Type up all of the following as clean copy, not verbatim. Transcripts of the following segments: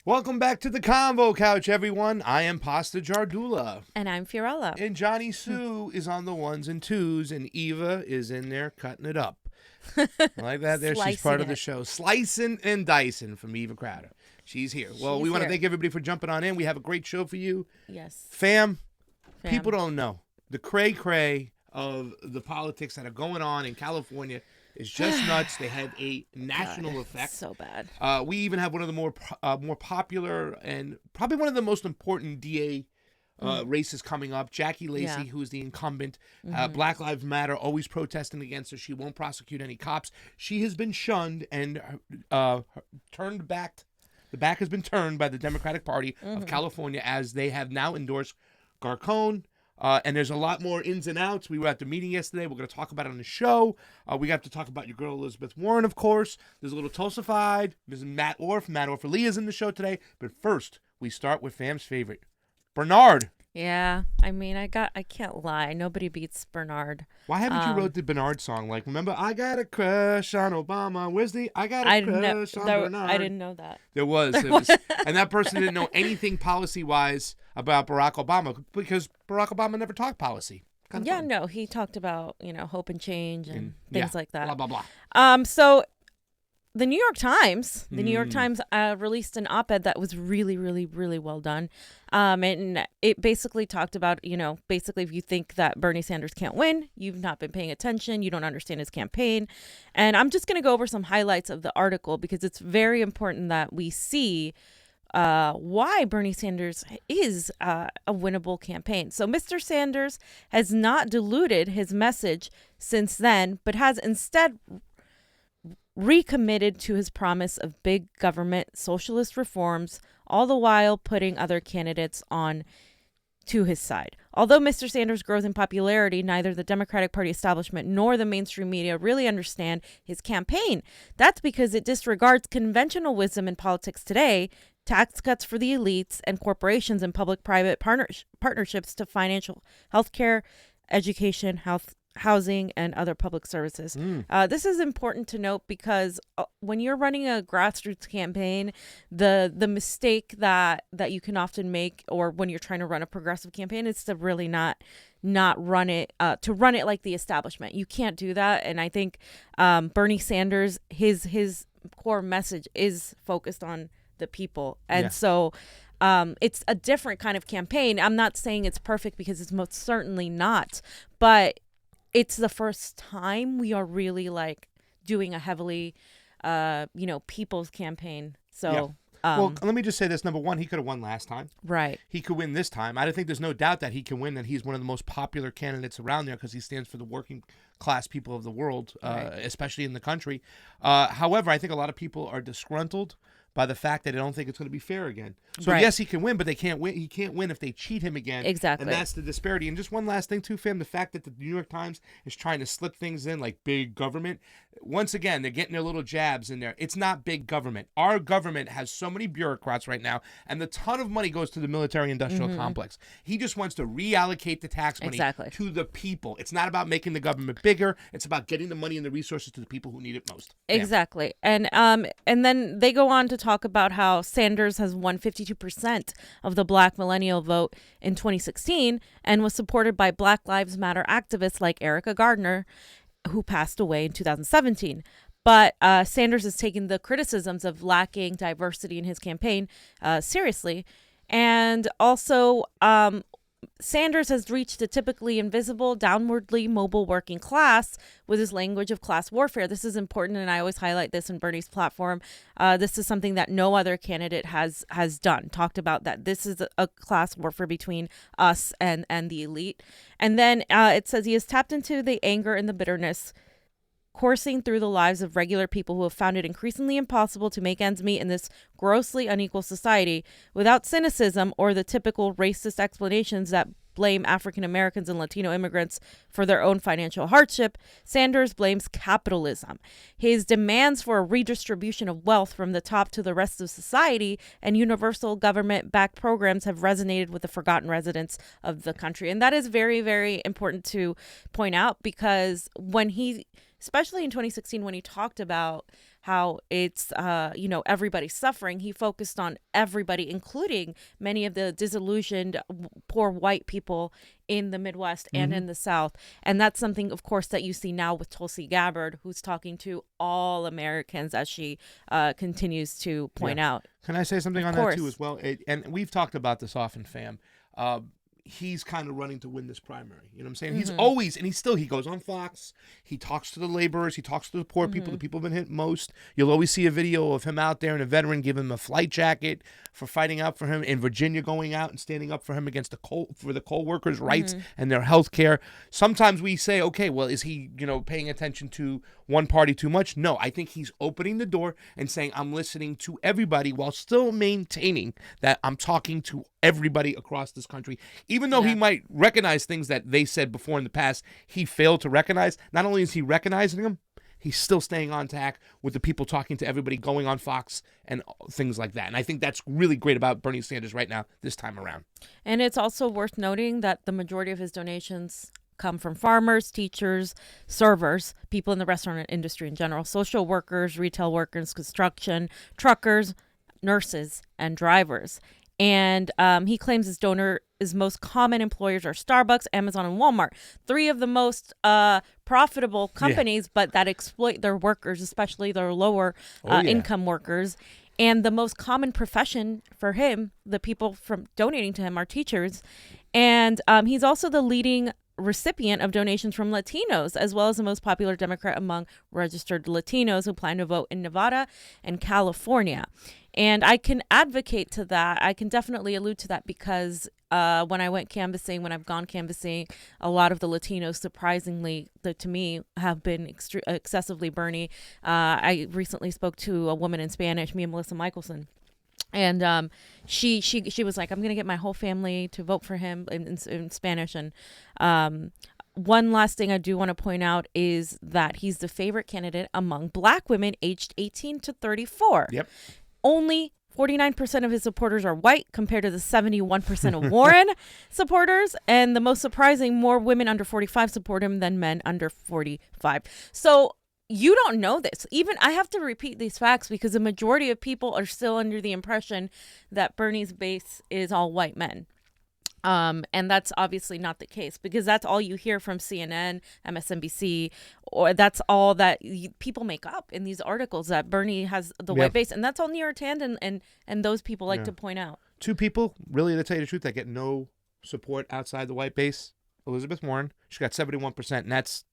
Welcome back to the Convo Couch, everyone. I am Pasta Jardula. And I'm Fiorella. And Johnny Sue is on the ones and twos, and Eva is in there cutting it up. Like that there. She's part of the show. Slicing and dicing from Eva Crowder. She's here. Well, we want to thank everybody for jumping on in. We have a great show for you. Yes. Fam. People don't know. The cray-cray of the politics that are going on in California is just nuts. They have a national effect. So bad. We even have one of the more popular and probably one of the most important DA races coming up. Jackie Lacey, who's the incumbent. Black Lives Matter, always protesting against her. She won't prosecute any cops. She has been shunned and turned back. The back has been turned by the Democratic Party of California as they have now endorsed Garcon. And there's a lot more ins and outs. We were at the meeting yesterday. We're going to talk about it on the show. We have to talk about your girl, Elizabeth Warren, of course. There's a little Tulsified. There's Matt Orff. Matt Orff Lee is in the show today. But first, we start with fam's favorite, Bernard. Yeah. I mean, I can't lie. Nobody beats Bernard. Why haven't you wrote the Bernard song? Like, remember, I got a crush on Obama. Where's the I got a crush on Bernard? I didn't know that. There was. And that person didn't know anything policy-wise about Barack Obama because Barack Obama never talked policy. No, he talked about, hope and change and things like that. Blah, blah, blah. So the New York Times released an op-ed that was really, really, really well done. And it basically talked about, basically if you think that Bernie Sanders can't win, you've not been paying attention, you don't understand his campaign. And I'm just going to go over some highlights of the article because it's very important that we see why Bernie Sanders is a winnable campaign. So Mr. Sanders has not diluted his message since then, but has instead recommitted to his promise of big government socialist reforms, all the while putting other candidates on to his side. Although Mr. Sanders grows in popularity, neither the Democratic Party establishment nor the mainstream media really understand his campaign. That's because it disregards conventional wisdom in politics today, tax cuts for the elites and corporations and public-private partnerships to financial healthcare, education, housing, and other public services. This is important to note because when you're running a grassroots campaign, the mistake that you can often make, or when you're trying to run a progressive campaign, is to really not run it like the establishment. You can't do that. And I think Bernie Sanders, his core message is focused on the people, and so it's a different kind of campaign. I'm not saying it's perfect because it's most certainly not, but it's the first time we are really like doing a heavily, people's campaign. So, well, let me just say this. Number one, he could have won last time. Right. He could win this time. I think there's no doubt that he can win, that he's one of the most popular candidates around there because he stands for the working class people of the world, especially in the country. However, I think a lot of people are disgruntled by the fact that they don't think it's going to be fair again. So yes, he can win, but they can't win. He can't win if they cheat him again. Exactly. And that's the disparity. And just one last thing too, fam, the fact that the New York Times is trying to slip things in like big government. Once again, they're getting their little jabs in there. It's not big government. Our government has so many bureaucrats right now, and a ton of money goes to the military-industrial complex. He just wants to reallocate the tax money to the people. It's not about making the government bigger. It's about getting the money and the resources to the people who need it most. Exactly. And then they go on to talk about how Sanders has won 52% of the Black millennial vote in 2016 and was supported by Black Lives Matter activists like Erica Gardner, who passed away in 2017. But Sanders is taking the criticisms of lacking diversity in his campaign seriously. And also, Sanders has reached a typically invisible, downwardly mobile working class with his language of class warfare. This is important, and I always highlight this in Bernie's platform. This is something that no other candidate has done, talked about that this is a class warfare between us and the elite. And then it says he has tapped into the anger and the bitterness coursing through the lives of regular people who have found it increasingly impossible to make ends meet in this grossly unequal society without cynicism or the typical racist explanations that blame African Americans and Latino immigrants for their own financial hardship. Sanders blames capitalism. His demands for a redistribution of wealth from the top to the rest of society and universal government-backed programs have resonated with the forgotten residents of the country. And that is very, very important to point out, because when he especially in 2016 when he talked about how it's, everybody's suffering. He focused on everybody, including many of the disillusioned poor white people in the Midwest and in the South. And that's something, of course, that you see now with Tulsi Gabbard, who's talking to all Americans, as she continues to point out. Can I say something on that too as well? And we've talked about this often, fam. He's kind of running to win this primary. You know what I'm saying? He's always, and he goes on Fox. He talks to the laborers. He talks to the poor people, the people who've been hit most. You'll always see a video of him out there and a veteran giving him a flight jacket for fighting out for him. In Virginia, going out and standing up for him against the coal workers' rights and their health care. Sometimes we say, okay, well, is he, paying attention to one party too much? No, I think he's opening the door and saying, I'm listening to everybody while still maintaining that I'm talking to everybody across this country. Even though he might recognize things that they said before in the past, he failed to recognize. Not only is he recognizing them, he's still staying on tack with the people talking to everybody, going on Fox and things like that. And I think that's really great about Bernie Sanders right now, this time around. And it's also worth noting that the majority of his donations come from farmers, teachers, servers, people in the restaurant industry in general, social workers, retail workers, construction, truckers, nurses, and drivers. And he claims his his most common employers are Starbucks, Amazon, and Walmart, three of the most profitable companies, but that exploit their workers, especially their lower income workers. And the most common profession for him, the people from donating to him, are teachers. And he's also the leading recipient of donations from Latinos, as well as the most popular Democrat among registered Latinos who plan to vote in Nevada and California. And I can advocate to that. I can definitely allude to that because when I've gone canvassing, a lot of the Latinos, surprisingly, to me, have been excessively Bernie. I recently spoke to a woman in Spanish, Mia Melissa Michelson. And she was like, I'm going to get my whole family to vote for him in Spanish. And one last thing I do want to point out is that he's the favorite candidate among Black women aged 18 to 34. Yep. Only 49% of his supporters are white compared to the 71% of Warren supporters. And the most surprising, more women under 45 support him than men under 45. So you don't know this. Even I have to repeat these facts because the majority of people are still under the impression that Bernie's base is all white men. And that's obviously not the case because that's all you hear from CNN, MSNBC, or that's all that people make up in these articles that Bernie has the white base. And that's all New York Times and those people like to point out. Two people, really, to tell you the truth, that get no support outside the white base. Elizabeth Warren, she got 71%, and that's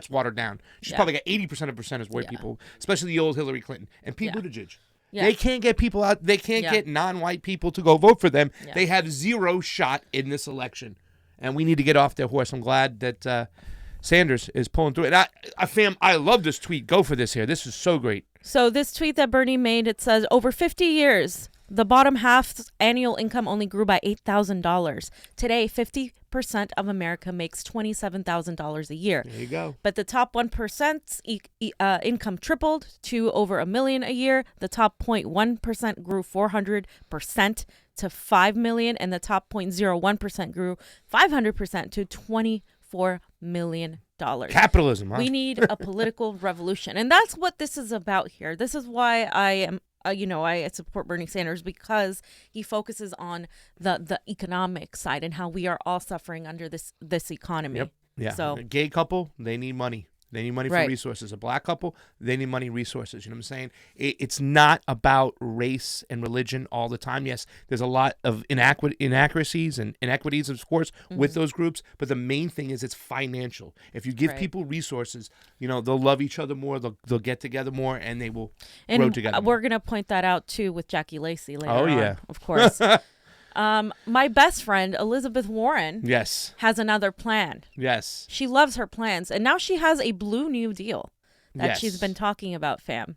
watered down. She's probably got 80% of white people, especially the old Hillary Clinton. And Pete Buttigieg. Yeah. They can't get people out. They can't get non-white people to go vote for them. Yeah. They have zero shot in this election. And we need to get off their horse. I'm glad that Sanders is pulling through it. Fam, I love this tweet. Go for this here. This is so great. So this tweet that Bernie made, it says, over 50 years, the bottom half's annual income only grew by $8,000. Today, 50% of America makes $27,000 a year. There you go. But the top 1%'s income tripled to over $1 million a year. The top 0.1% grew 400% to $5 million, and the top 0.01% grew 500% to $24 million. Capitalism, huh? We need a political revolution, and that's what this is about here. This is why I am. I support Bernie Sanders because he focuses on the economic side and how we are all suffering under this economy. Yep. Yeah. So a gay couple, they need money. They need money for resources. A black couple, they need money, resources. You know what I'm saying? It's not about race and religion all the time. Yes, there's a lot of inaccuracies and inequities, of course, with those groups. But the main thing is it's financial. If you give people resources, they'll love each other more. They'll get together more, and they will grow together. We're going to point that out, too, with Jackie Lacey later on, of course. My best friend, Elizabeth Warren, has another plan. Yes. She loves her plans. And now she has a Blue New Deal that she's been talking about, fam.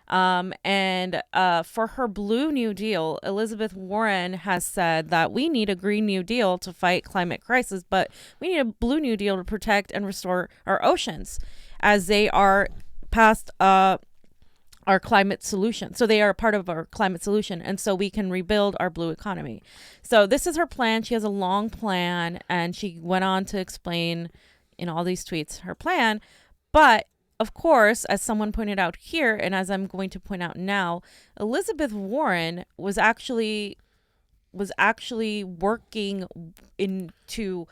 And for her Blue New Deal, Elizabeth Warren has said that we need a Green New Deal to fight climate crisis, but we need a Blue New Deal to protect and restore our oceans as they are past our climate solution. So they are a part of our climate solution. And so we can rebuild our blue economy. So this is her plan. She has a long plan. And she went on to explain in all these tweets her plan. But of course, as someone pointed out here, and as I'm going to point out now, Elizabeth Warren was actually working into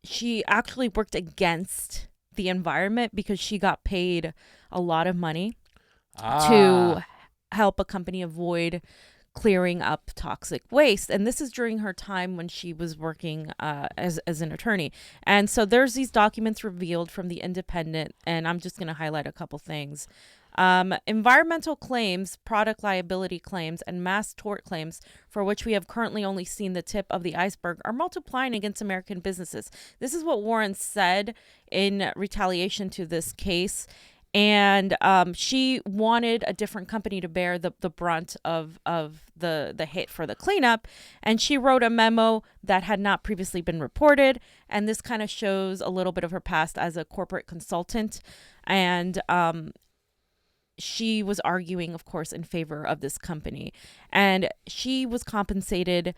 she actually worked against the environment because she got paid a lot of money to help a company avoid clearing up toxic waste. And this is during her time when she was working as an attorney. And so there's these documents revealed from The Independent, and I'm just going to highlight a couple things. Environmental claims, product liability claims, and mass tort claims, for which we have currently only seen the tip of the iceberg, are multiplying against American businesses. This is what Warren said in retaliation to this case. And she wanted a different company to bear the brunt of the hit for the cleanup. And she wrote a memo that had not previously been reported. And this kind of shows a little bit of her past as a corporate consultant. And she was arguing, of course, in favor of this company. And she was compensated.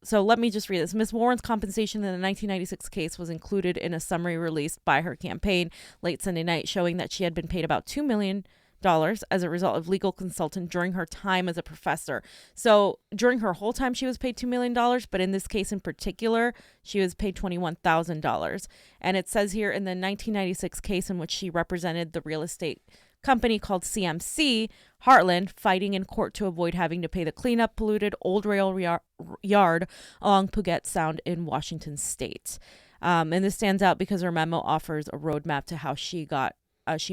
So let me just read this. Ms. Warren's compensation in the 1996 case was included in a summary released by her campaign late Sunday night, showing that she had been paid about $2 million as a result of legal consultant during her time as a professor. So during her whole time, she was paid $2 million, but in this case in particular, she was paid $21,000. And it says here in the 1996 case in which she represented the real estate company called CMC Heartland, fighting in court to avoid having to pay the cleanup polluted old rail yard along Puget Sound in Washington state. And this stands out because her memo offers a roadmap to how she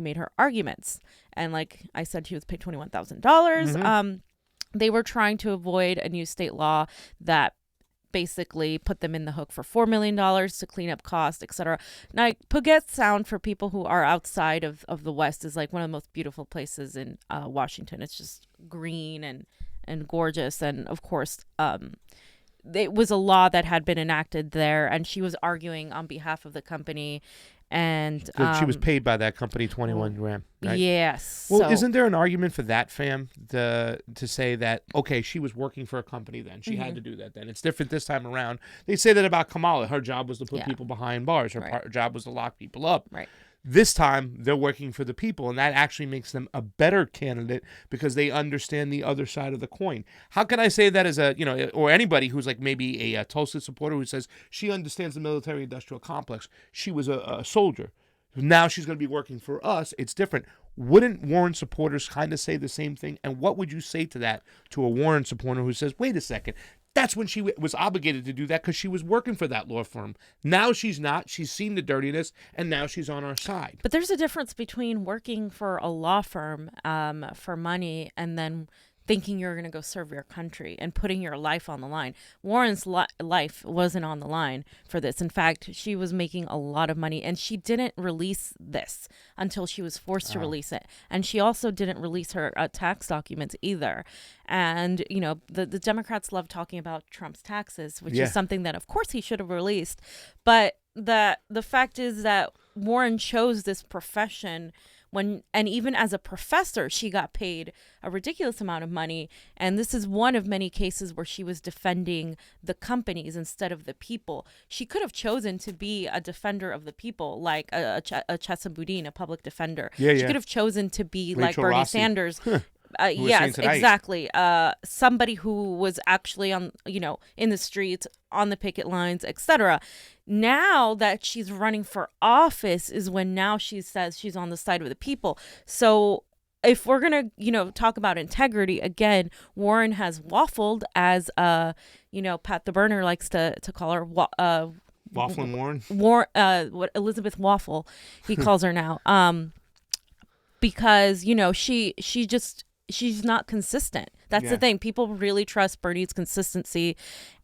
made her arguments. And like I said, she was paid $21,000. They were trying to avoid a new state law that basically put them in the hook for $4 million to clean up costs, etc. Now, Puget Sound, for people who are outside of the West, is like one of the most beautiful places in Washington. It's just green and gorgeous. And of course, it was a law that had been enacted there, and she was arguing on behalf of the company. And she was paid by that company $21,000, right? Yes. Well, isn't there an argument for that, fam, to say that, okay, she was working for a company then. She had to do that then. It's different this time around. They say that about Kamala. Her job was to put people behind bars. Her job was to lock people up. Right. This time, they're working for the people, and that actually makes them a better candidate because they understand the other side of the coin. How can I say that as or anybody who's like maybe a Tulsa supporter who says she understands the military-industrial complex. She was a soldier. Now she's going to be working for us. It's different. Wouldn't Warren supporters kind of say the same thing? And what would you say to that, to a Warren supporter who says, wait a second, that's when she was obligated to do that because she was working for that law firm. Now she's not. She's seen the dirtiness, and now she's on our side. But there's a difference between working for a law firm for money and then thinking you're going to go serve your country and putting your life on the line. Warren's life wasn't on the line for this. In fact, she was making a lot of money, and she didn't release this until she was forced to release it. And she also didn't release her tax documents either. And, the Democrats love talking about Trump's taxes, which is something that, of course, he should have released. But the fact is that Warren chose this profession and even as a professor, she got paid a ridiculous amount of money. And this is one of many cases where she was defending the companies instead of the people. She could have chosen to be a defender of the people, like a Chesa Boudin, a public defender. She could have chosen to be Rachel like Bernie Rossi. Sanders. Yes, exactly. Somebody who was actually on, in the streets, on the picket lines, etc. Now that she's running for office is when now she says she's on the side of the people. So if we're going to, talk about integrity, again, Warren has waffled, as, Pat the Burner likes to call her, Waffling Warren? What Elizabeth Waffle, he calls her now. Because, she's not consistent. That's the thing. People really trust Bernie's consistency.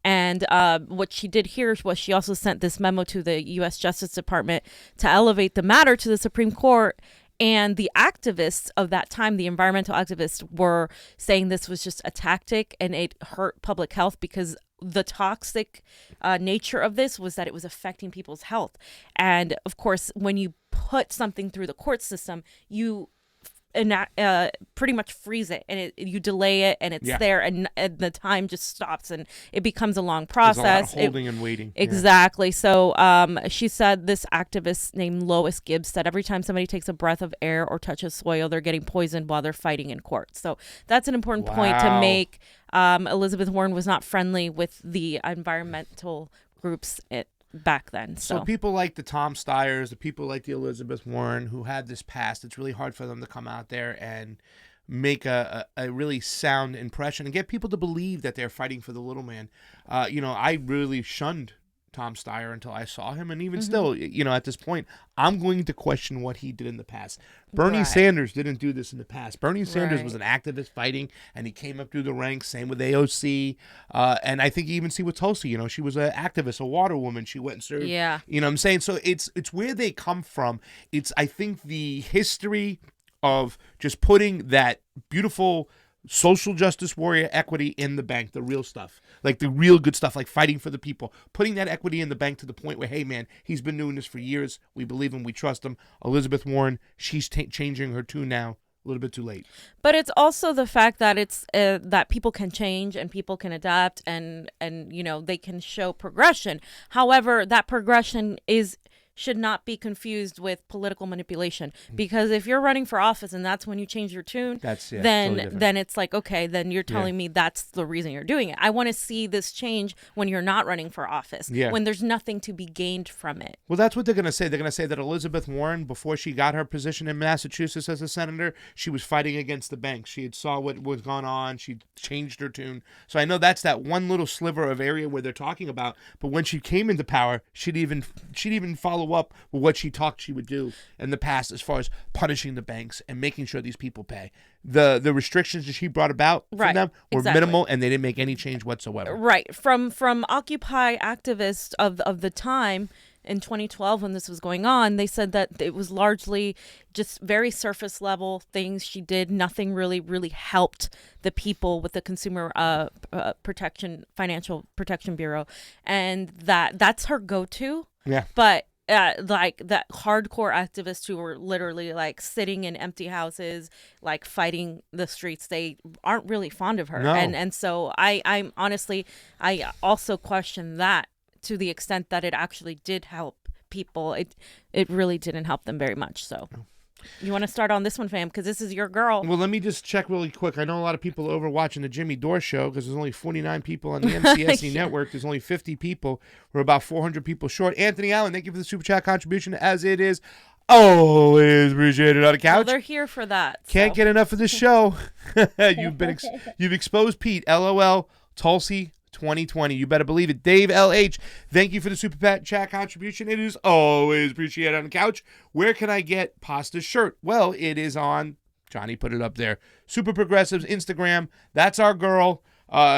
And what she did here was she also sent this memo to the U.S. Justice Department to elevate the matter to the Supreme Court. And the activists of that time, the environmental activists, were saying this was just a tactic and it hurt public health because the toxic nature of this was that it was affecting people's health. And of course, when you put something through the court system, you pretty much freeze it, and you delay it, and it's there, and the time just stops, and it becomes a long process. There's a lot of holding and waiting. Exactly. So she said, this activist named Lois Gibbs said, every time somebody takes a breath of air or touches soil, they're getting poisoned while they're fighting in court. So that's an important point to make. Elizabeth Warren was not friendly with the environmental groups back then. So people like the Tom Steyers, the people like the Elizabeth Warren who had this past, it's really hard for them to come out there and make a really sound impression and get people to believe that they're fighting for the little man. I really shunned Tom Steyer until I saw him, and even still, at this point, I'm going to question what he did in the past. Bernie Sanders didn't do this in the past. Bernie Sanders was an activist fighting, and he came up through the ranks. Same with AOC, and I think you even see with Tulsi. She was an activist, a water woman. She went and served. Yeah, you know what I'm saying. So it's where they come from. It's, I think, the history of just putting that beautiful social justice warrior equity in the bank, the real stuff, like the real good stuff, like fighting for the people, putting that equity in the bank to the point where, hey man, he's been doing this for years, we believe him, we trust him. Elizabeth Warren, she's changing her tune now, a little bit too late. But it's also the fact that it's that people can change and people can adapt, and they can show progression. However, that progression should not be confused with political manipulation, because if you're running for office and that's when you change your tune, then it's like, okay, then you're telling me that's the reason you're doing it. I want to see this change when you're not running for office, when there's nothing to be gained from it. Well, that's what they're going to say. They're going to say that Elizabeth Warren, before she got her position in Massachusetts as a senator, she was fighting against the banks. She had saw what was going on. She changed her tune. So I know that's that one little sliver of area where they're talking about. But when she came into power, she'd even follow up with what she talked she would do in the past as far as punishing the banks and making sure these people pay. The restrictions that she brought about from them were minimal, and they didn't make any change whatsoever. Right. From Occupy activists of the time in 2012 when this was going on, they said that it was largely just very surface level things she did. Nothing really helped the people with the Consumer Financial Protection Bureau, and that's her go-to. Yeah. But like that hardcore activists who were literally like sitting in empty houses, like fighting the streets, they aren't really fond of her. No. And so I'm honestly, I also question that to the extent that it actually did help people. It really didn't help them very much. So you want to start on this one, fam, because this is your girl. Well, let me just check really quick. I know a lot of people are over watching the Jimmy Dore show because there's only 49 people on the MCSC network. There's only 50 people. We're about 400 people short. Anthony Allen, thank you for the super chat contribution, as it is always appreciated on the couch. Well, they're here for that. Can't get enough of this show. You've exposed Pete. LOL. Tulsi 2020. You better believe it. Dave LH, thank you for the super chat contribution. It is always appreciated on the couch. Where can I get Pasta's shirt? Well, it is on, Johnny put it up there, Super Progressives Instagram. That's our girl.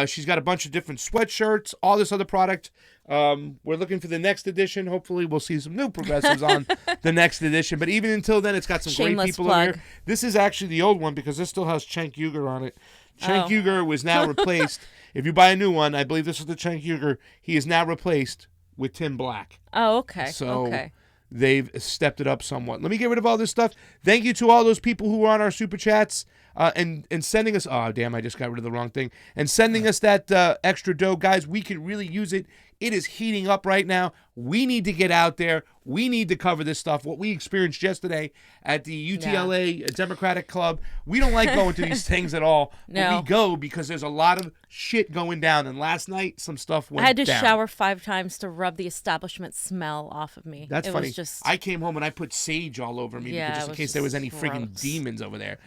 She's got a bunch of different sweatshirts, all this other product. We're looking for the next edition. Hopefully we'll see some new progressives on the next edition. But even until then, it's got some Shameless great people plug. over here. This is actually the old one because this still has Cenk Uygur on it. Cenk Uygur was now replaced. If you buy a new one, I believe this is the Cenk Uygur. He is now replaced with Tim Black. Oh, okay. So they've stepped it up somewhat. Let me get rid of all this stuff. Thank you to all those people who were on our super chats and sending us. Oh, damn, I just got rid of the wrong thing. And sending us that extra dough. Guys, we could really use it. It is heating up right now. We need to get out there. We need to cover this stuff. What we experienced yesterday at the UTLA Democratic Club, we don't like going to these things at all. No. But we go because there's a lot of shit going down. And last night, some stuff went down. I had to shower 5 times to rub the establishment smell off of me. That's it funny. Was just... I came home and I put sage all over me just in case there was any gross. friggin' demons over there.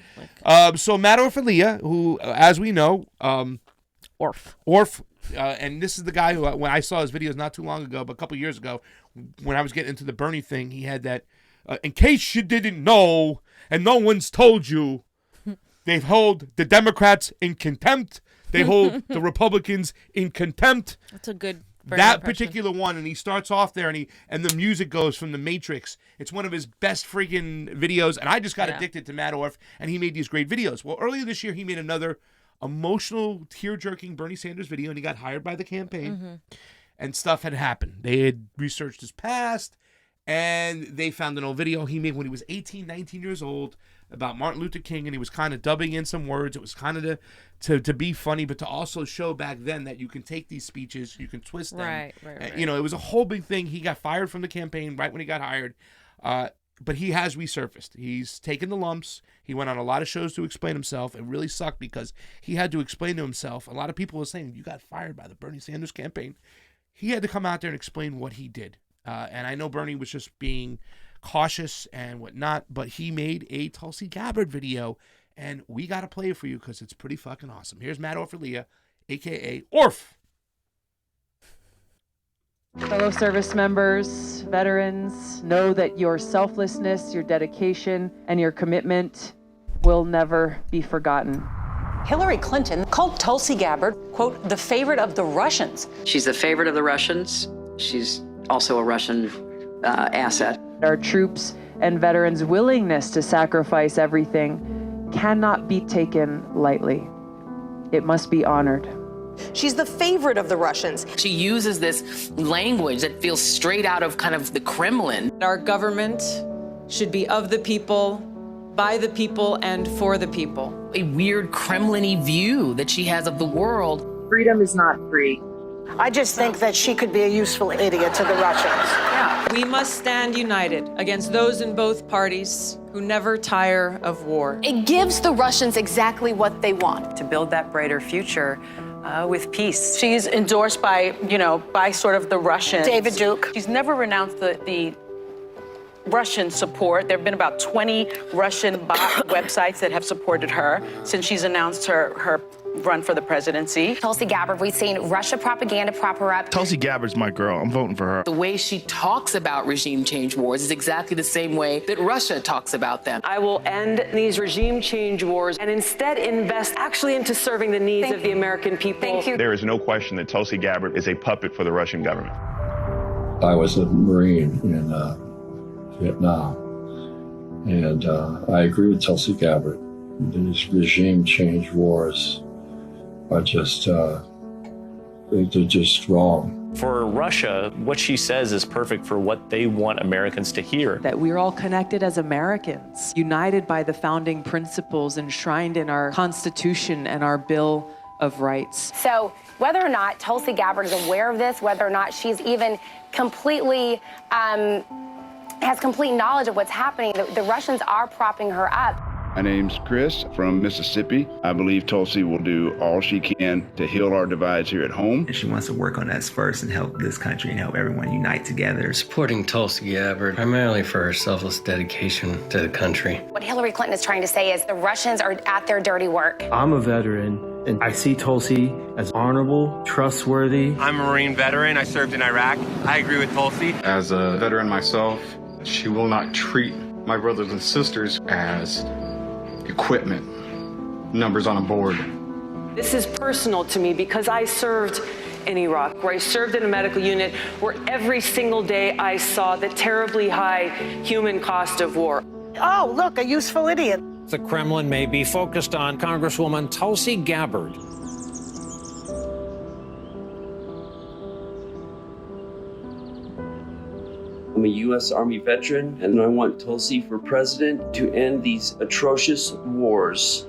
So Matt Orff, who, as we know, Orff. And this is the guy who, when I saw his videos not too long ago, but a couple years ago, when I was getting into the Bernie thing, he had that, in case you didn't know, and no one's told you, they hold the Democrats in contempt. They hold the Republicans in contempt. That's a good that particular one, and he starts off there, and the music goes from The Matrix. It's one of his best freaking videos, and I just got addicted to Matt Orff, and he made these great videos. Well, earlier this year, he made another emotional, tear-jerking Bernie Sanders video, and he got hired by the campaign, and stuff had happened. They had researched his past, And they found an old video he made when he was 18, 19 years old about Martin Luther King, and he was kind of dubbing in some words. It was kind of to be funny, but to also show back then that you can take these speeches, you can twist them. Right. You know, it was a whole big thing. He got fired from the campaign right when he got hired. But he has resurfaced. He's taken the lumps. He went on a lot of shows to explain himself. It really sucked because he had to explain to himself. A lot of people were saying, you got fired by the Bernie Sanders campaign. He had to come out there and explain what he did. And I know Bernie was just being cautious and whatnot, but he made a Tulsi Gabbard video, and we got to play it for you because it's pretty fucking awesome. Here's Matt Orff, a.k.a. Orff. Fellow service members, veterans, know that your selflessness, your dedication, and your commitment will never be forgotten. Hillary Clinton called Tulsi Gabbard, quote, the favorite of the Russians. She's the favorite of the Russians. She's also a Russian asset. Our troops and veterans' willingness to sacrifice everything cannot be taken lightly. It must be honored. She's the favorite of the Russians. She uses this language that feels straight out of kind of the Kremlin. Our government should be of the people, by the people, and for the people. A weird Kremlin-y view that she has of the world. Freedom is not free. I just think that she could be a useful idiot to the Russians. Yeah. We must stand united against those in both parties who never tire of war. It gives the Russians exactly what they want. To build that brighter future with peace. She's endorsed by, by sort of the Russians. David Duke. She's never renounced the Russian support. There have been about 20 Russian bot websites that have supported her since she's announced her run for the presidency. Tulsi Gabbard, we've seen Russia propaganda prop her up. Tulsi Gabbard's my girl. I'm voting for her. The way she talks about regime change wars is exactly the same way that Russia talks about them. I will end these regime change wars and instead invest actually into serving the needs of the American people. Thank you. There is no question that Tulsi Gabbard is a puppet for the Russian government. I was a Marine in Vietnam, and I agree with Tulsi Gabbard. These regime change wars are just, they're just wrong. For Russia, what she says is perfect for what they want Americans to hear. That we're all connected as Americans, united by the founding principles enshrined in our Constitution and our Bill of Rights. So whether or not Tulsi Gabbard is aware of this, whether or not she's even completely, has complete knowledge of what's happening, the Russians are propping her up. My name's Chris from Mississippi. I believe Tulsi will do all she can to heal our divides here at home. She wants to work on us first and help this country and help everyone unite together. Supporting Tulsi Gabbard primarily for her selfless dedication to the country. What Hillary Clinton is trying to say is the Russians are at their dirty work. I'm a veteran, and I see Tulsi as honorable, trustworthy. I'm a Marine veteran. I served in Iraq. I agree with Tulsi. As a veteran myself, she will not treat my brothers and sisters as equipment, numbers on a board. This is personal to me because I served in Iraq, where I served in a medical unit, where every single day I saw the terribly high human cost of war. Oh, look, a useful idiot. The Kremlin may be focused on Congresswoman Tulsi Gabbard. I'm a U.S. Army veteran, and I want Tulsi for president to end these atrocious wars.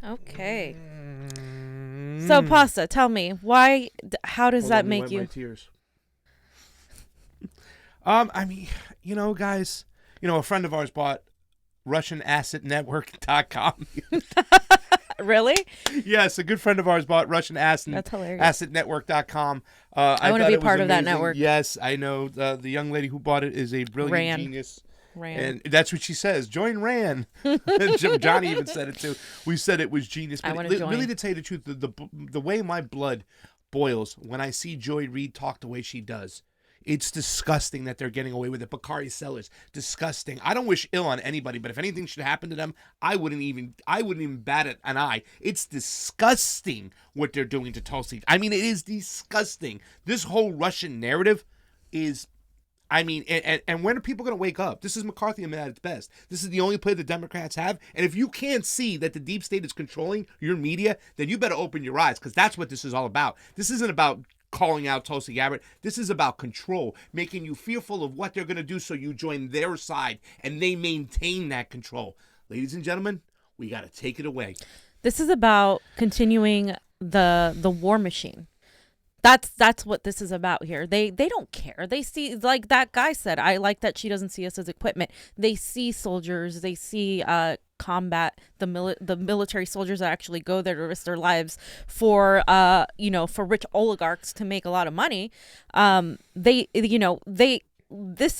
Okay. So, Pasta, tell me, how does that make you? Tears. I mean, guys, a friend of ours bought RussianAssetNetwork.com. Really? Yes, a good friend of ours bought RussianAssetNetwork.com. I want to be part of that network. Yes, I know. The young lady who bought it is a brilliant genius. And that's what she says. Join RAN. Johnny even said it too. We said it was genius. But really, to tell you the truth, the way my blood boils when I see Joy Reid talk the way she does, it's disgusting that they're getting away with it. Bakari Sellers, disgusting. I don't wish ill on anybody, but if anything should happen to them, I wouldn't even bat an eye. It's disgusting what they're doing to Tulsi. I mean, it is disgusting. This whole Russian narrative is I mean, and when are people going to wake up? This is McCarthyism at its best. This is the only play the Democrats have. And if you can't see that the deep state is controlling your media, then you better open your eyes, because that's what this is all about. This isn't about calling out Tulsi Gabbard. This is about control, making you fearful of what they're going to do so you join their side and they maintain that control. Ladies and gentlemen, we got to take it away. This is about continuing the war machine. That's what this is about here. They don't care. They see, like that guy said, I like that she doesn't see us as equipment. They see soldiers. They see combat, the military soldiers that actually go there to risk their lives for for rich oligarchs to make a lot of money. This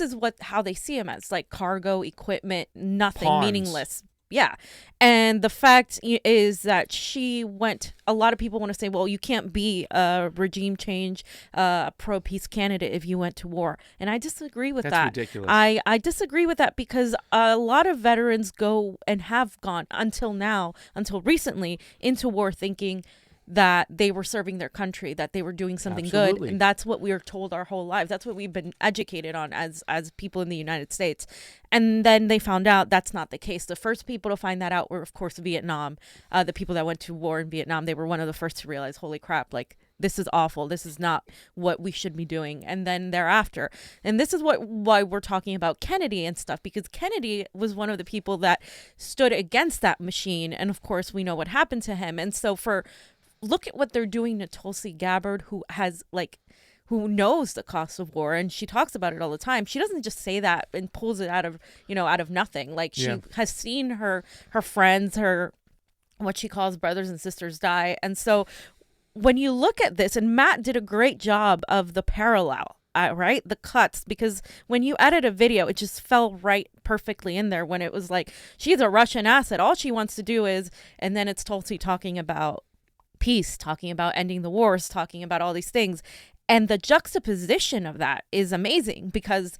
is how they see them as, like cargo equipment, nothing, Pawns. Meaningless. Yeah. And the fact is that she went, a lot of people want to say, well, you can't be a regime change, pro-peace candidate if you went to war. And I disagree with that. That's ridiculous. I disagree with that because a lot of veterans go and have gone until recently into war thinking that they were serving their country, that they were doing something good. And that's what we were told our whole lives. That's what we've been educated on as people in the United States. And then they found out that's not the case. The first people to find that out were, of course, Vietnam. The people that went to war in Vietnam, they were one of the first to realize, holy crap, like, this is awful. This is not what we should be doing. And then thereafter. And this is why we're talking about Kennedy and stuff, because Kennedy was one of the people that stood against that machine. And of course, we know what happened to him. And so look at what they're doing to Tulsi Gabbard, who knows the cost of war, and she talks about it all the time. She doesn't just say that and pulls it out of nothing. Like, she has seen her friends, her what she calls brothers and sisters die. And so when you look at this, and Matt did a great job of the parallel, right? The cuts, because when you edit a video, it just fell right perfectly in there when it was like, she's a Russian asset. All she wants to do is, and then it's Tulsi talking about peace, talking about ending the wars, talking about all these things. And the juxtaposition of that is amazing because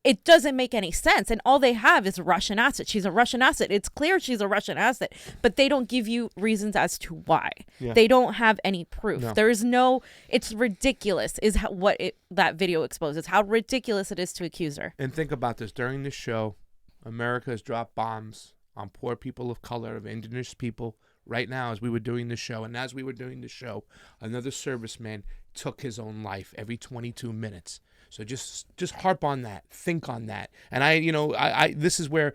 it doesn't make any sense. And all they have is Russian asset. She's a Russian asset. It's clear she's a Russian asset, but they don't give you reasons as to why. Yeah. They don't have any proof. No. There is it's ridiculous is that video exposes, how ridiculous it is to accuse her. And think about this. During this show, America has dropped bombs on poor people of color, of indigenous people. Right now, as we were doing the show, another serviceman took his own life every 22 minutes. So just harp on that, think on that. And I this is where,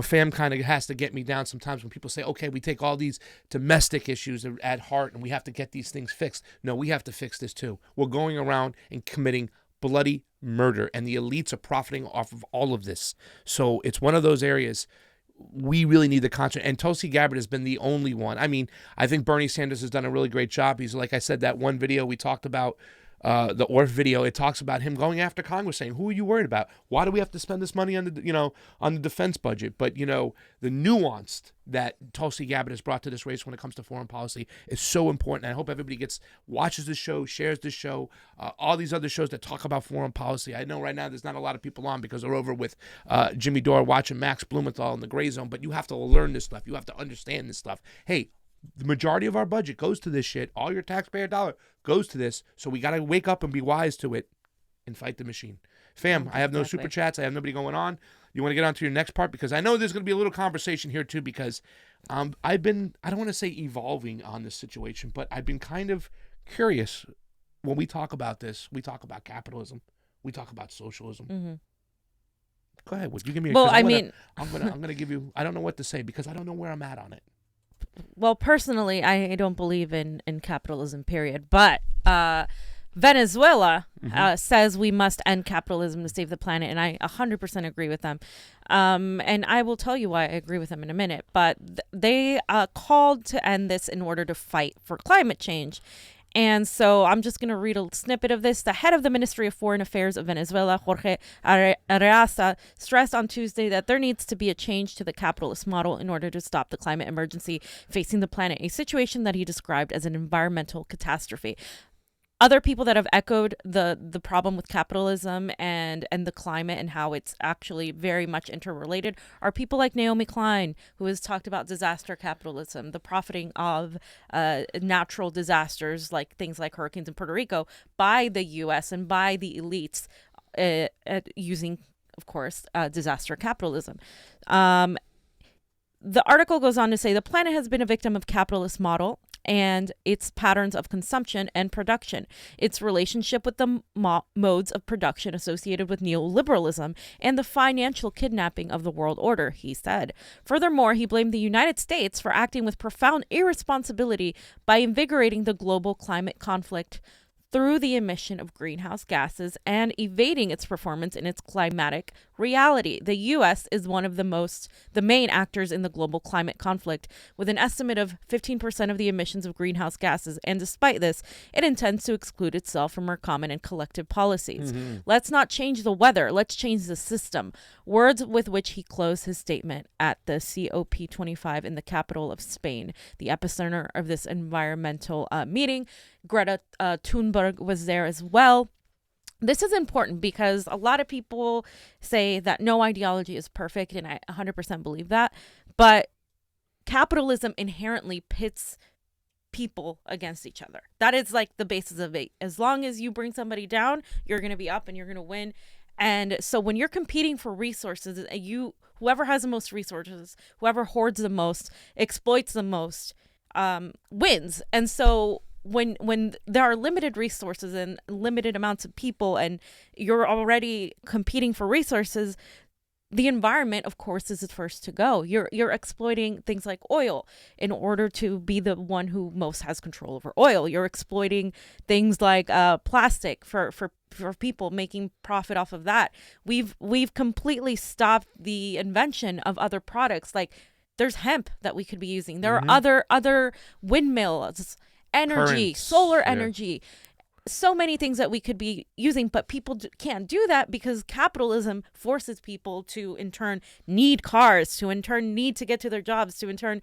fam kind of has to get me down sometimes when people say, okay, we take all these domestic issues at heart and we have to get these things fixed. No, we have to fix this too. We're going around and committing bloody murder, and the elites are profiting off of all of this. So it's one of those areas we really need the concert. And Tulsi Gabbard has been the only one. I mean, I think Bernie Sanders has done a really great job. He's, like I said, that one video we talked about, the Orff video, it talks about him going after Congress, saying, who are you worried about? Why do we have to spend this money on the defense budget? But, the nuance that Tulsi Gabbard has brought to this race when it comes to foreign policy is so important. And I hope everybody watches the show, shares the show, all these other shows that talk about foreign policy. I know right now there's not a lot of people on because they're over with Jimmy Dore watching Max Blumenthal in the Gray Zone, but you have to learn this stuff. You have to understand this stuff. Hey, the majority of our budget goes to this shit. All your taxpayer dollar goes to this. So we got to wake up and be wise to it and fight the machine. Fam, I have no super chats. I have nobody going on. You want to get on to your next part? Because I know there's going to be a little conversation here too, because I've been, I don't want to say evolving on this situation, but I've been kind of curious. When we talk about this, we talk about capitalism. We talk about socialism. Mm-hmm. Go ahead. Would you give me a I'm gonna give you, I don't know what to say because I don't know where I'm at on it. Well, personally, I don't believe in capitalism, period. But Venezuela says we must end capitalism to save the planet, and I 100% agree with them. And I will tell you why I agree with them in a minute. But they called to end this in order to fight for climate change. And so I'm just going to read a snippet of this. The head of the Ministry of Foreign Affairs of Venezuela, Jorge Arreaza, stressed on Tuesday that there needs to be a change to the capitalist model in order to stop the climate emergency facing the planet, a situation that he described as an environmental catastrophe. Other people that have echoed the problem with capitalism and the climate and how it's actually very much interrelated are people like Naomi Klein, who has talked about disaster capitalism, the profiting of natural disasters like things like hurricanes in Puerto Rico by the U.S. and by the elites using, of course, disaster capitalism. The article goes on to say the planet has been a victim of capitalist model and its patterns of consumption and production, its relationship with the modes of production associated with neoliberalism, and the financial kidnapping of the world order, he said. Furthermore, he blamed the United States for acting with profound irresponsibility by invigorating the global climate conflict through the emission of greenhouse gases and evading its performance in its climatic reality. The U.S. is one of the main actors in the global climate conflict, with an estimate of 15% of the emissions of greenhouse gases, and despite this, it intends to exclude itself from our common and collective policies. Let's not change the weather, let's change the system. Words with which he closed his statement at the COP25 in the capital of Spain, the epicenter of this environmental meeting. Greta Thunberg was there as well. This is important because a lot of people say that no ideology is perfect, and I 100% believe that. But capitalism inherently pits people against each other. That is like the basis of it. As long as you bring somebody down, you're going to be up and you're going to win. And so when you're competing for resources, whoever has the most resources, whoever hoards the most, exploits the most, wins. And so when there are limited resources and limited amounts of people and you're already competing for resources, the environment, of course, is the first to go. You're exploiting things like oil in order to be the one who most has control over oil. You're exploiting things like plastic for people, making profit off of that. We've completely stopped the invention of other products. Like there's hemp that we could be using. There are other windmills, energy, solar energy, so many things that we could be using, but people can't do that because capitalism forces people to in turn need cars, to in turn need to get to their jobs, to in turn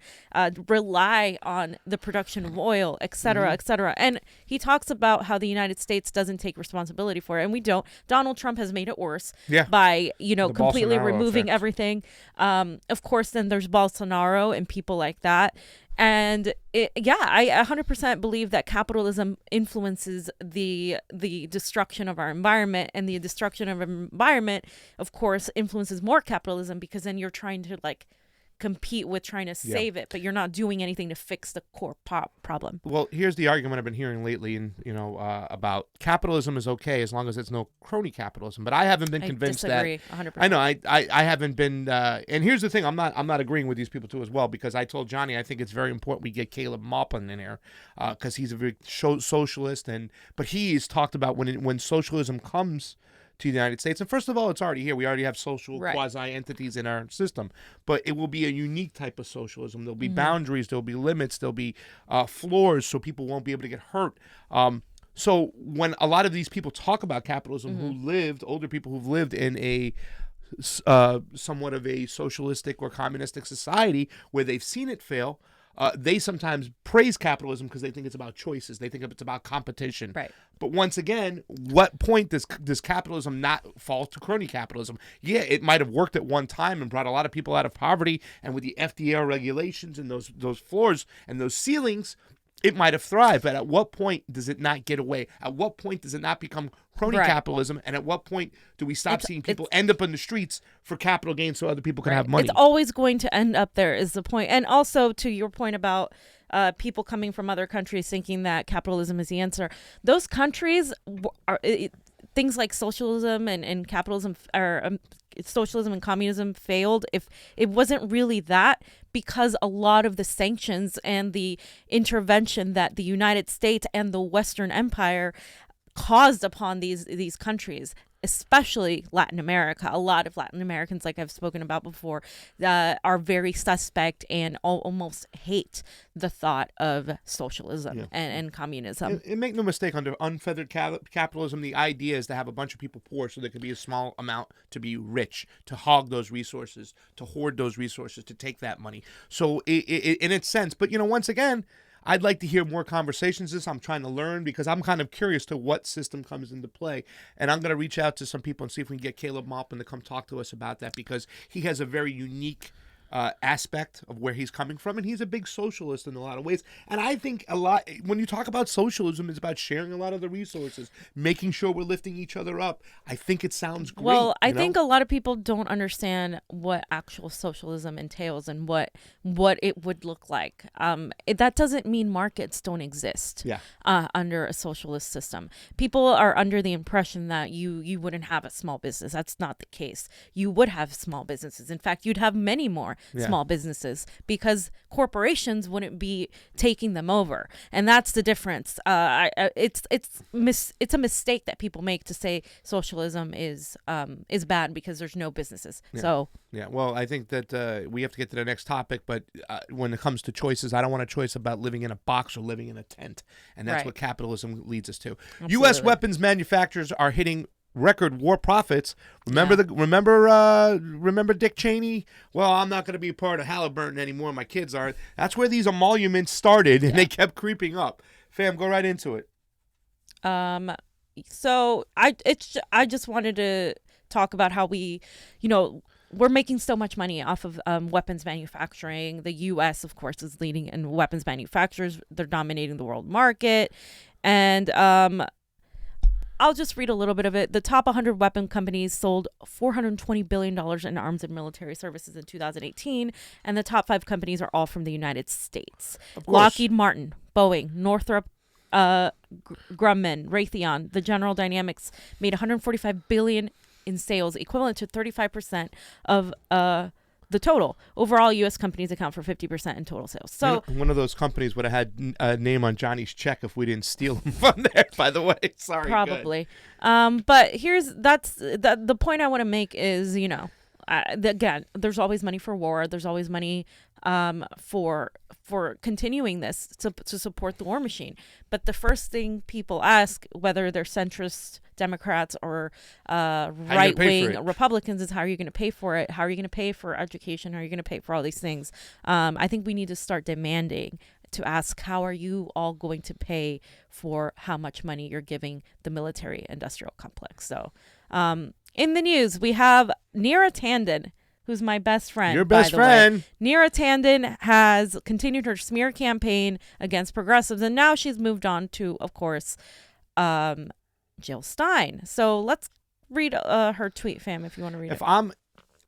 rely on the production of oil, et cetera, et cetera. And he talks about how the United States doesn't take responsibility for it, and we don't. Donald Trump has made it worse by, completely removing everything. Of course, then there's Bolsonaro and people like that. And I 100% believe that capitalism influences the destruction of our environment, and the destruction of our environment, of course, influences more capitalism, because then you're trying to compete with trying to save it, but you're not doing anything to fix the core problem. Well, here's the argument I've been hearing lately, and about capitalism is okay as long as it's no crony capitalism. But I haven't been convinced that. I disagree 100%. I know I haven't been. And here's the thing: I'm not agreeing with these people too as well, because I told Johnny I think it's very important we get Caleb Maupin in here, because he's a very socialist, but he's talked about when socialism comes to the United States. And first of all, it's already here. We already have social quasi-entities in our system. But it will be a unique type of socialism. There'll be boundaries. There'll be limits. There'll be floors so people won't be able to get hurt. So when a lot of these people talk about capitalism older people who've lived in a somewhat of a socialistic or communistic society where they've seen it fail, they sometimes praise capitalism because they think it's about choices. They think it's about competition. Right. But once again, what point does capitalism not fall to crony capitalism? Yeah, it might have worked at one time and brought a lot of people out of poverty, and with the FDR regulations and those floors and those ceilings, it might have thrived. But at what point does it not get away? At what point does it not become crony capitalism? And at what point do we stop seeing people end up in the streets for capital gain so other people can have money? It's always going to end up there is the point. And also to your point about people coming from other countries thinking that capitalism is the answer. Those countries are things like socialism and capitalism or socialism and communism failed. If it wasn't really that, because a lot of the sanctions and the intervention that the United States and the Western Empire caused upon these countries, especially Latin America. A lot of Latin Americans, like I've spoken about before, are very suspect and almost hate the thought of socialism and communism. And make no mistake, under unfeathered capitalism, the idea is to have a bunch of people poor so there could be a small amount to be rich, to hog those resources, to hoard those resources, to take that money. So in its sense, but once again, I'd like to hear more conversations. I'm trying to learn because I'm kind of curious to what system comes into play. And I'm going to reach out to some people and see if we can get Caleb Maupin to come talk to us about that, because he has a very unique aspect of where he's coming from, and he's a big socialist in a lot of ways. And I think a lot, when you talk about socialism, it's about sharing a lot of the resources, making sure we're lifting each other up. I think it sounds great. Well, I think a lot of people don't understand what actual socialism entails and what it would look like. That doesn't mean markets don't exist under a socialist system. People are under the impression that you wouldn't have a small business. That's not the case. You would have small businesses. In fact, you'd have many more small businesses because corporations wouldn't be taking them over, and that's the difference. It's a mistake that people make to say socialism is bad because there's no businesses. So well, I think that we have to get to the next topic, but when it comes to choices, I don't want a choice about living in a box or living in a tent, and that's what capitalism leads us to. Absolutely. U.S. weapons manufacturers are hitting record war profits. Remember Dick Cheney? Well, I'm not going to be a part of Halliburton anymore. My kids aren't. That's where these emoluments started, and they kept creeping up. Fam, go right into it. So I just wanted to talk about how we're making so much money off of weapons manufacturing. The U.S., of course, is leading in weapons manufacturers. They're dominating the world market, and I'll just read a little bit of it. The top 100 weapon companies sold $420 billion in arms and military services in 2018, and the top 5 companies are all from the United States. Lockheed Martin, Boeing, Northrop Grumman, Raytheon, the General Dynamics made $145 billion in sales, equivalent to 35% of the total. Overall, U.S. companies account for 50% in total sales. So one of those companies would have had a name on Johnny's check if we didn't steal them from there, by the way. Sorry. Probably. But the point I want to make is, again, there's always money for war. There's always money for continuing this to support the war machine. But the first thing people ask, whether they're centrist Democrats or right-wing Republicans, is how are you going to pay for it? How are you going to pay for education? How are you going to pay for all these things? I think we need to start demanding to ask, how are you all going to pay for how much money you're giving the military-industrial complex? So in the news, we have Neera Tanden, who's my best friend. Your best friend. Neera Tanden has continued her smear campaign against progressives, and now she's moved on to, of course, Jill Stein. So let's read her tweet, fam, if you want to read it.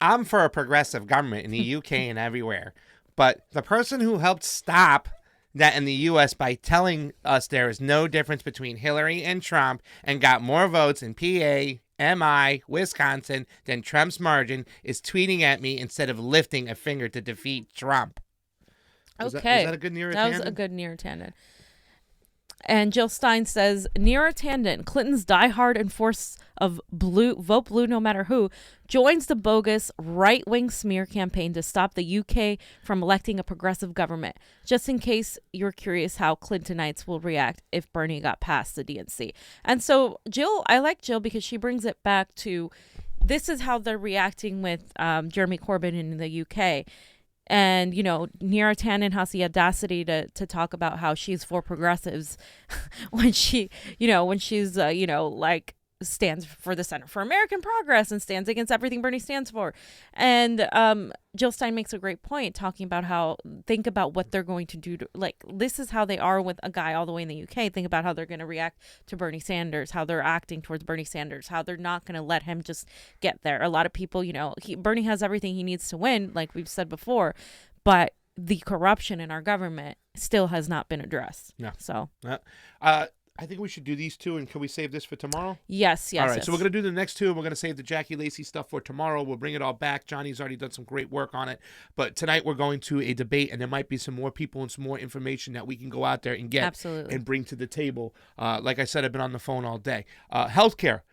I'm for a progressive government in the UK and everywhere, but the person who helped stop that in the U.S. by telling us there is no difference between Hillary and Trump and got more votes in PA, MI, Wisconsin than Trump's margin is tweeting at me instead of lifting a finger to defeat Trump. Was that a good Neera Tanden? That was a good Neera Tanden. And Jill Stein says, Neera Tanden, Clinton's diehard enforce of vote blue no matter who, joins the bogus right-wing smear campaign to stop the UK from electing a progressive government. Just in case you're curious how Clintonites will react if Bernie got past the DNC. And so I like Jill because she brings it back to, this is how they're reacting with Jeremy Corbyn in the UK. And, Neera Tanden has the audacity to talk about how she's for progressives when she's, stands for the Center for American Progress and stands against everything Bernie stands for. And Jill Stein makes a great point talking about think about what they're going to do. This is how they are with a guy all the way in the UK. Think about how they're going to react to Bernie Sanders, how they're acting towards Bernie Sanders, how they're not going to let him just get there. A lot of people, Bernie has everything he needs to win, like we've said before, but the corruption in our government still has not been addressed. Yeah. So. I think we should do these two, and can we save this for tomorrow? Yes. All right, yes. so we're going to do the next two, and we're going to save the Jackie Lacey stuff for tomorrow. We'll bring it all back. Johnny's already done some great work on it. But tonight we're going to a debate, and there might be some more people and some more information that we can go out there and get and bring to the table. Like I said, I've been on the phone all day. Healthcare.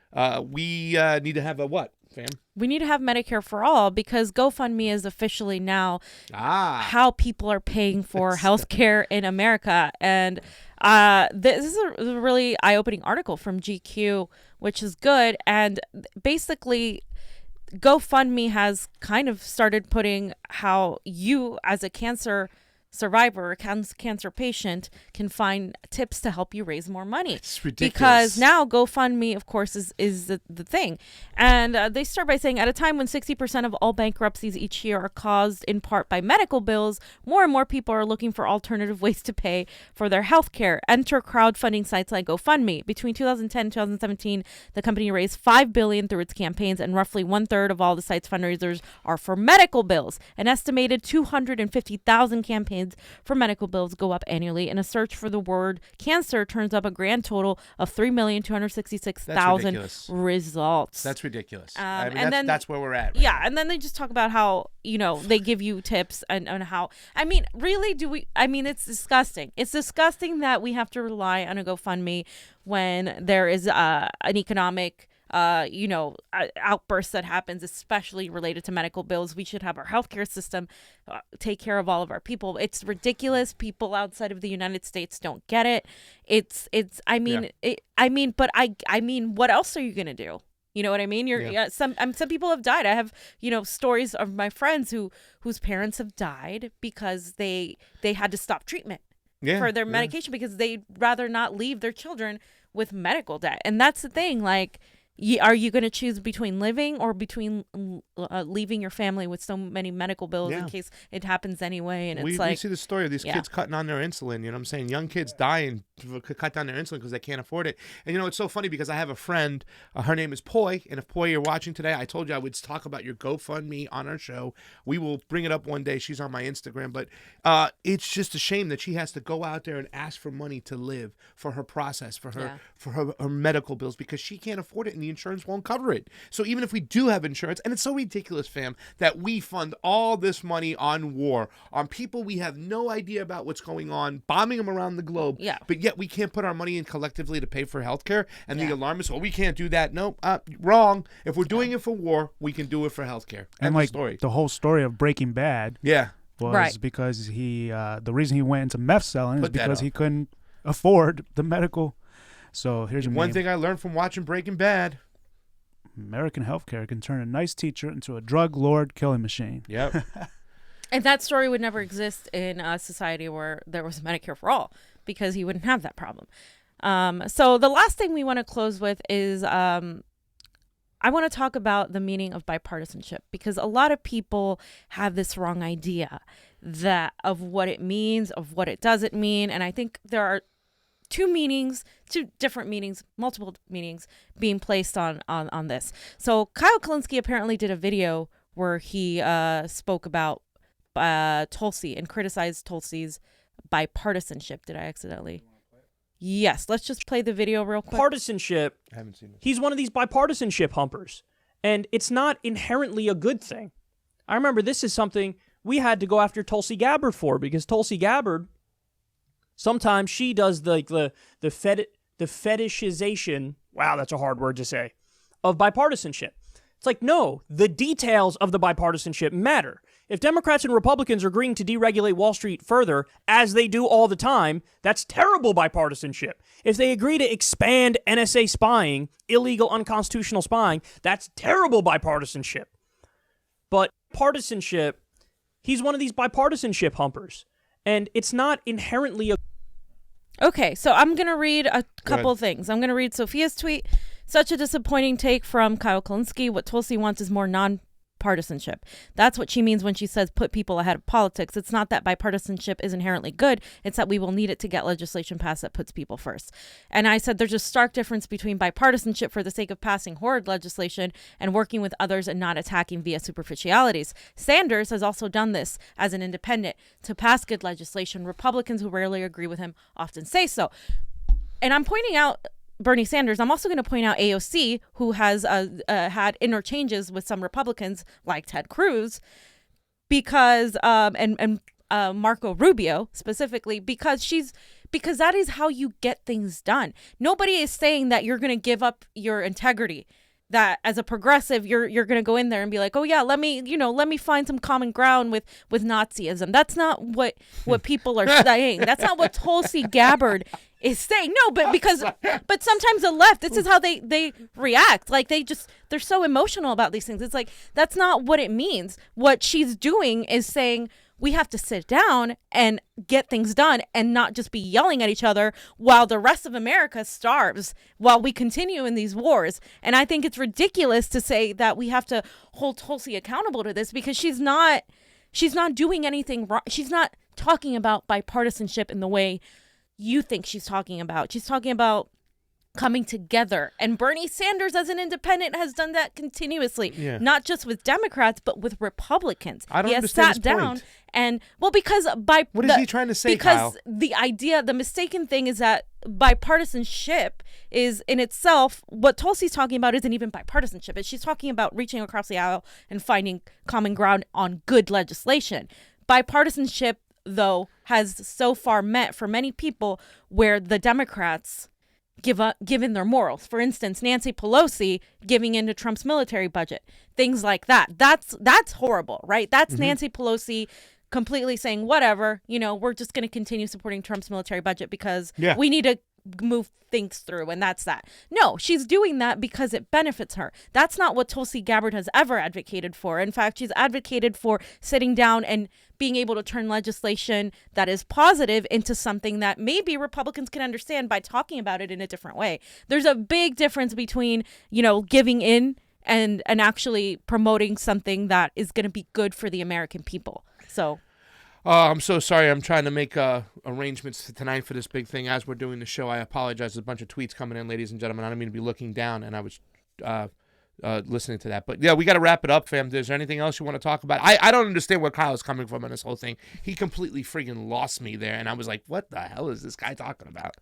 We need to have a what, fam? We need to have Medicare for all because GoFundMe is officially now how people are paying for healthcare in America. And this is a really eye-opening article from GQ, which is good. And basically, GoFundMe has kind of started putting how you, as a cancer survivor or cancer patient can find tips to help you raise more money. It's ridiculous. Because now GoFundMe, of course, is the thing. And they start by saying, at a time when 60% of all bankruptcies each year are caused in part by medical bills, more and more people are looking for alternative ways to pay for their health care. Enter crowdfunding sites like GoFundMe. Between 2010 and 2017, the company raised $5 billion through its campaigns, and roughly 1/3 of all the site's fundraisers are for medical bills. An estimated 250,000 campaigns for medical bills go up annually, and a search for the word cancer turns up a grand total of 3,266,000 results. That's ridiculous. That's where we're at. Yeah, and then they just talk about how, they give you tips and how, really it's disgusting. It's disgusting that we have to rely on a GoFundMe when there is an economic outburst that happens, especially related to medical bills. We should have our healthcare system take care of all of our people. It's ridiculous. People outside of the United States don't get it. What else are you going to do? You know what I mean? Some people have died. I have, stories of my friends whose parents have died because they had to stop treatment for their medication because they'd rather not leave their children with medical debt. And that's the thing, like, are you going to choose between living or between leaving your family with so many medical bills in case it happens anyway? And we see the story of these kids cutting on their insulin. You know what I'm saying? Young kids dying to cut down their insulin because they can't afford it. And, it's so funny because I have a friend. Her name is Poi. And if Poi, you're watching today, I told you I would talk about your GoFundMe on our show. We will bring it up one day. She's on my Instagram. But it's just a shame that she has to go out there and ask for money to live for her process, for her medical bills, because she can't afford it. And the insurance won't cover it. So even if we do have insurance, and it's so ridiculous, fam, that we fund all this money on war, on people we have no idea about what's going on, bombing them around the globe, but yet we can't put our money in collectively to pay for healthcare, and the alarmists, we can't do that. No, wrong. If we're doing it for war, we can do it for healthcare. And the whole story of Breaking Bad was because the reason he went into meth selling is because he couldn't afford the medical. So here's one thing I learned from watching Breaking Bad. American healthcare can turn a nice teacher into a drug lord killing machine. Yep. And that story would never exist in a society where there was Medicare for all, because he wouldn't have that problem. So the last thing we want to close with is I want to talk about the meaning of bipartisanship, because a lot of people have this wrong idea of what it means, of what it doesn't mean. And I think there are two different meanings, multiple meanings being placed on this. So Kyle Kalinske apparently did a video where he spoke about Tulsi and criticized Tulsi's bipartisanship. Did I accidentally? Yes, let's just play the video real quick. Partisanship. I haven't seen it. He's one of these bipartisanship humpers, and it's not inherently a good thing. I remember this is something we had to go after Tulsi Gabbard for, because Tulsi Gabbard, sometimes she does the fetishization, wow, that's a hard word to say, of bipartisanship. It's like, no, the details of the bipartisanship matter. If Democrats and Republicans are agreeing to deregulate Wall Street further, as they do all the time, that's terrible bipartisanship. If they agree to expand NSA spying, illegal unconstitutional spying, that's terrible bipartisanship. But partisanship, he's one of these bipartisanship humpers. And it's not inherently a... Okay, so I'm going to read a couple of things. I'm going to read Sophia's tweet. Such a disappointing take from Kyle Kalinske. What Tulsi wants is more non-partisanship. That's what she means when she says put people ahead of politics. It's not that bipartisanship is inherently good. It's that we will need it to get legislation passed that puts people first. And I said there's a stark difference between bipartisanship for the sake of passing horrid legislation and working with others and not attacking via superficialities. Sanders has also done this as an independent to pass good legislation. Republicans who rarely agree with him often say so. And I'm pointing out Bernie Sanders. I'm also going to point out AOC, who has had interchanges with some Republicans like Ted Cruz, because and Marco Rubio specifically, because that is how you get things done. Nobody is saying that you're going to give up your integrity. That as a progressive, you're going to go in there and be like, oh yeah, let me find some common ground with Nazism. That's not what people are saying. That's not what Tulsi Gabbard is saying. No, but sometimes the left, this is how they react. Like they're so emotional about these things. It's like, that's not what it means. What she's doing is saying, we have to sit down and get things done and not just be yelling at each other while the rest of America starves while we continue in these wars. And I think it's ridiculous to say that we have to hold Tulsi accountable to this, because she's not doing anything wrong. She's not talking about bipartisanship in the way you think she's talking about. She's talking about coming together. And Bernie Sanders, as an independent, has done that continuously, not just with Democrats, but with Republicans. I don't he has understand sat his down point. And, well, because what is he trying to say, because Kyle? the mistaken thing is that bipartisanship is in itself, what Tulsi's talking about isn't even bipartisanship. She's talking about reaching across the aisle and finding common ground on good legislation. Bipartisanship, though, has so far met for many people where the Democrats given their morals. For instance, Nancy Pelosi giving into Trump's military budget, things like that. That's horrible, right? That's Nancy Pelosi completely saying, whatever, we're just going to continue supporting Trump's military budget because we need to move things through, and that's that. No, she's doing that because it benefits her. That's not what Tulsi Gabbard has ever advocated for. In fact, she's advocated for sitting down and being able to turn legislation that is positive into something that maybe Republicans can understand by talking about it in a different way. There's a big difference between, giving in and actually promoting something that is going to be good for the American people. So I'm so sorry. I'm trying to make arrangements tonight for this big thing as we're doing the show. I apologize. There's a bunch of tweets coming in, ladies and gentlemen. I don't mean to be looking down, and I was listening to that. But, yeah, we got to wrap it up, fam. Is there anything else you want to talk about? I don't understand where Kyle's coming from in this whole thing. He completely friggin' lost me there, and I was like, what the hell is this guy talking about?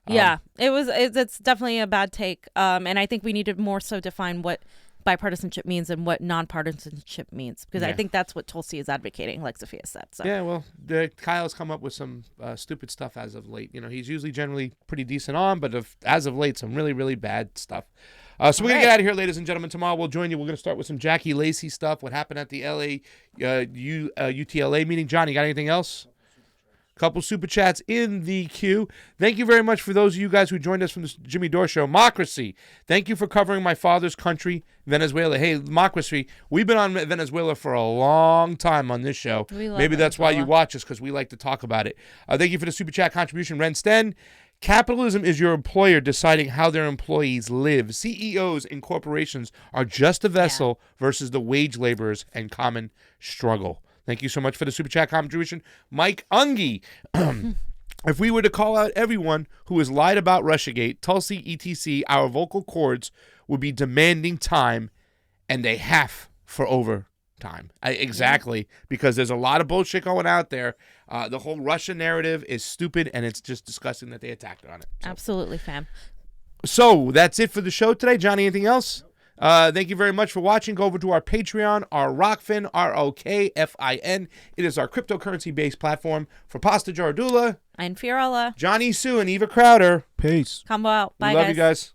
Yeah, it's definitely a bad take, and I think we need to more so define what bipartisanship means and what nonpartisanship means, because I think that's what Tulsi is advocating, like Sophia said. So. Yeah, well, Kyle's come up with some stupid stuff as of late. He's usually generally pretty decent on, but as of late, some really, really bad stuff. So we're going to get out of here, ladies and gentlemen. Tomorrow we'll join you. We're going to start with some Jackie Lacey stuff, what happened at the LA UTLA meeting. John, you got anything else? Couple super chats in the queue. Thank you very much for those of you guys who joined us from the Jimmy Dore Show. Mocracy, thank you for covering my father's country, Venezuela. Hey, Mocracy, we've been on Venezuela for a long time on this show. Maybe that's why you watch us, because we like to talk about it. Thank you for the super chat contribution, Ren Sten. Capitalism is your employer deciding how their employees live. CEOs and corporations are just a vessel versus the wage laborers and common struggle. Thank you so much for the super chat contribution. Mike Ungi. If we were to call out everyone who has lied about Russiagate, Tulsi, etc., our vocal cords would be demanding time, and they have for overtime. Exactly, because there's a lot of bullshit going out there. The whole Russia narrative is stupid, and it's just disgusting that they attacked her on it. So. Absolutely, fam. So that's it for the show today. Johnny, anything else? Thank you very much for watching. Go over to our Patreon, our Rockfin, ROKFIN. It is our cryptocurrency-based platform. For Pasta Jardula and Fiorella, Johnny Sue, and Eva Crowder. Peace. Combo out. Bye, we love you guys.